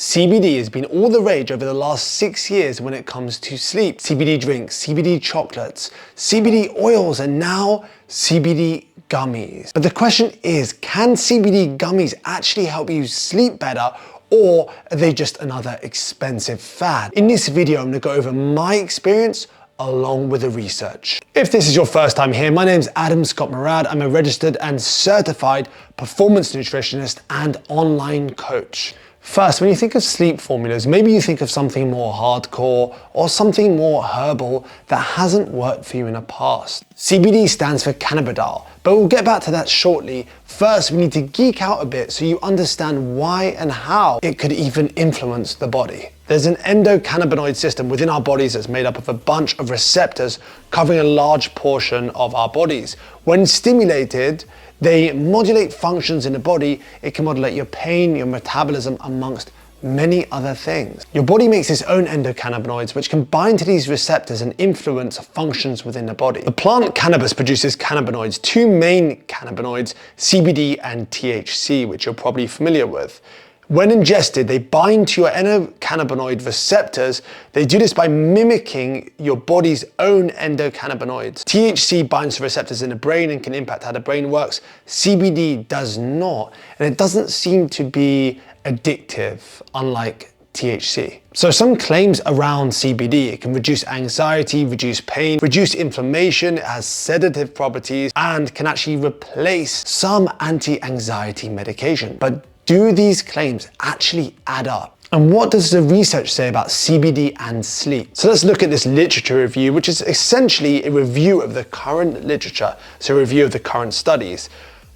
CBD has been all the rage over the last 6 years when it comes to sleep. CBD drinks, CBD chocolates, CBD oils, and now CBD gummies. But the question is, can CBD gummies actually help you sleep better, or are they just another expensive fad? In this video, I'm gonna go over my experience along with the research. If this is your first time here, my name's Adam Scott Murad. I'm a registered and certified performance nutritionist and online coach. First, when you think of sleep formulas, maybe you think of something more hardcore or something more herbal that hasn't worked for you in the past. CBD stands for cannabidiol, but we'll get back to that shortly. First, we need to geek out a bit so you understand why and how it could even influence the body. There's an endocannabinoid system within our bodies that's made up of a bunch of receptors covering a large portion of our bodies. When stimulated, they modulate functions in the body. It can modulate your pain, your metabolism, amongst many other things. Your body makes its own endocannabinoids, which can bind to these receptors and influence functions within the body. The plant cannabis produces cannabinoids, two main cannabinoids, CBD and THC, which you're probably familiar with. When ingested, they bind to your endocannabinoid receptors. They do this by mimicking your body's own endocannabinoids. THC binds to receptors in the brain and can impact how the brain works. CBD does not, and it doesn't seem to be addictive, unlike THC. So some claims around CBD: it can reduce anxiety, reduce pain, reduce inflammation, it has sedative properties, and can actually replace some anti-anxiety medication. But do these claims actually add up? And what does the research say about CBD and sleep? So let's look at this literature review, which is essentially a review of the current literature, so a review of the current studies.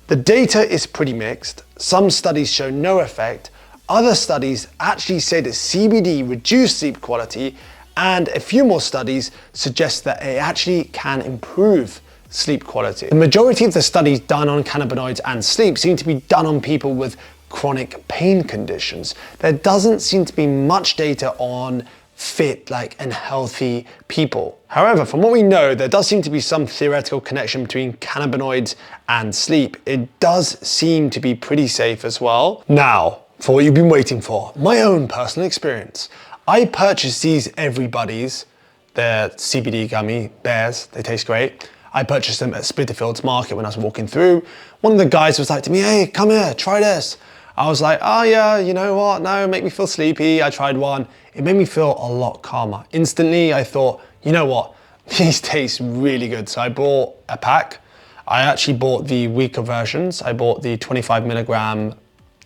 The data is pretty mixed. Some studies show no effect. Other studies actually say that CBD reduced sleep quality, and a few more studies suggest that it actually can improve sleep quality. The majority of the studies done on cannabinoids and sleep seem to be done on people with chronic pain conditions. There doesn't seem to be much data on fit and healthy people. However, from what we know, there does seem to be some theoretical connection between cannabinoids and sleep. It does seem to be pretty safe as well. Now, for what you've been waiting for, my own personal experience. I purchased these Everybody's. They're CBD gummy bears. They taste great. I purchased them at Spitalfields Market when I was walking through. One of the guys was like to me, "Hey, come here, try this." I was like, "Oh yeah, you know what? No, it made me feel sleepy." I tried one. It made me feel a lot calmer. Instantly, I thought, you know what? These taste really good. So I bought a pack. I actually bought the weaker versions. I bought the 25 milligram.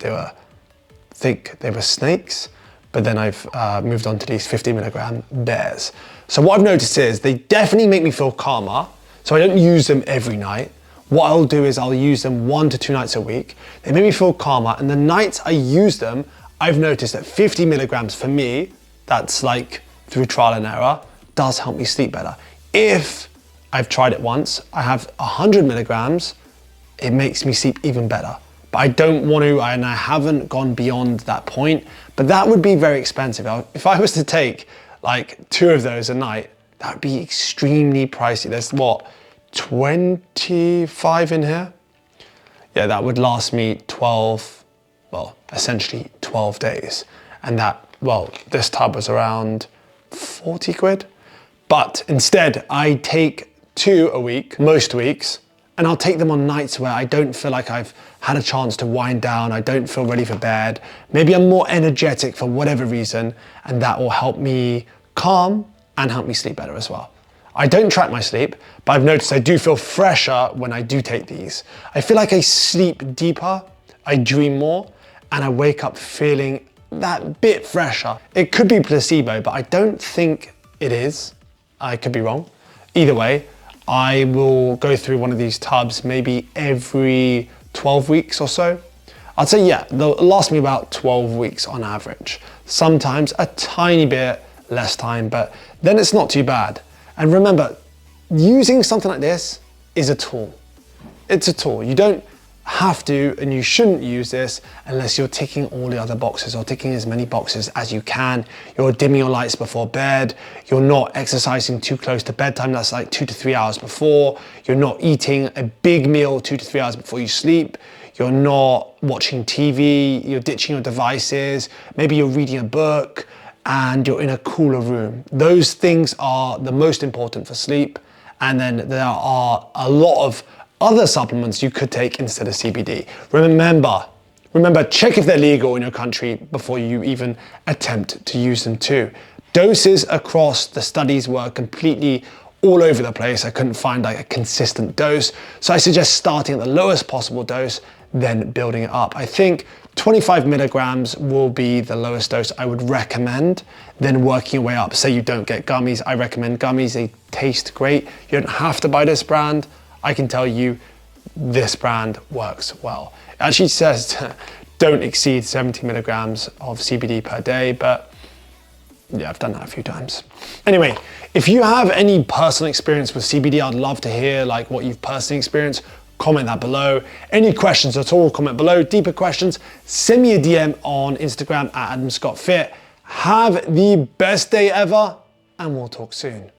I think they were snakes, but then I've moved on to these 50 milligram bears. So what I've noticed is they definitely make me feel calmer. So I don't use them every night. What I'll do is I'll use them 1 to 2 nights a week. They make me feel calmer, and the nights I use them, I've noticed that 50 milligrams for me, that's like through trial and error, does help me sleep better. If I've tried it once, I have 100 milligrams, it makes me sleep even better. But I don't want to, and I haven't gone beyond that point, but that would be very expensive. If I was to take like 2 of those a night, that would be extremely pricey. There's what, 25 in here? Yeah, that would last me 12, well, essentially 12 days. And that, well, this tub was around 40 quid. But instead, I take 2 a week, most weeks, and I'll take them on nights where I don't feel like I've had a chance to wind down, I don't feel ready for bed. Maybe I'm more energetic for whatever reason, and that will help me calm and help me sleep better as well. I don't track my sleep, but I've noticed I do feel fresher when I do take these. I feel like I sleep deeper, I dream more, and I wake up feeling that bit fresher. It could be placebo, but I don't think it is. I could be wrong. Either way, I will go through one of these tubs maybe every 12 weeks or so. I'd say, yeah, they'll last me about 12 weeks on average. Sometimes a tiny bit less time, but then it's not too bad. And remember, using something like this is a tool. It's a tool. You don't have to, and you shouldn't use this unless you're ticking all the other boxes, or ticking as many boxes as you can. You're dimming your lights before bed. You're not exercising too close to bedtime. That's like 2 to 3 hours before. You're not eating a big meal 2 to 3 hours before you sleep. you're not watching TV, you're ditching your devices, maybe you're reading a book and you're in a cooler room. Those things are the most important for sleep. And then there are a lot of other supplements you could take instead of CBD. Remember, check if they're legal in your country before you even attempt to use them too. Doses across the studies were completely all over the place. I couldn't find like a consistent dose. So I suggest starting at the lowest possible dose, then building it up. I think 25 milligrams will be the lowest dose I would recommend, then working your way up. Say you don't get gummies, I recommend gummies. They taste great. You don't have to buy this brand. I can tell you this brand works well. It actually says don't exceed 70 milligrams of CBD per day, but yeah, I've done that a few times. Anyway, if you have any personal experience with CBD, I'd love to hear like what you've personally experienced. Comment that below. Any questions at all, comment below. Deeper questions, send me a DM on Instagram at AdamScottFit. Have the best day ever, and we'll talk soon.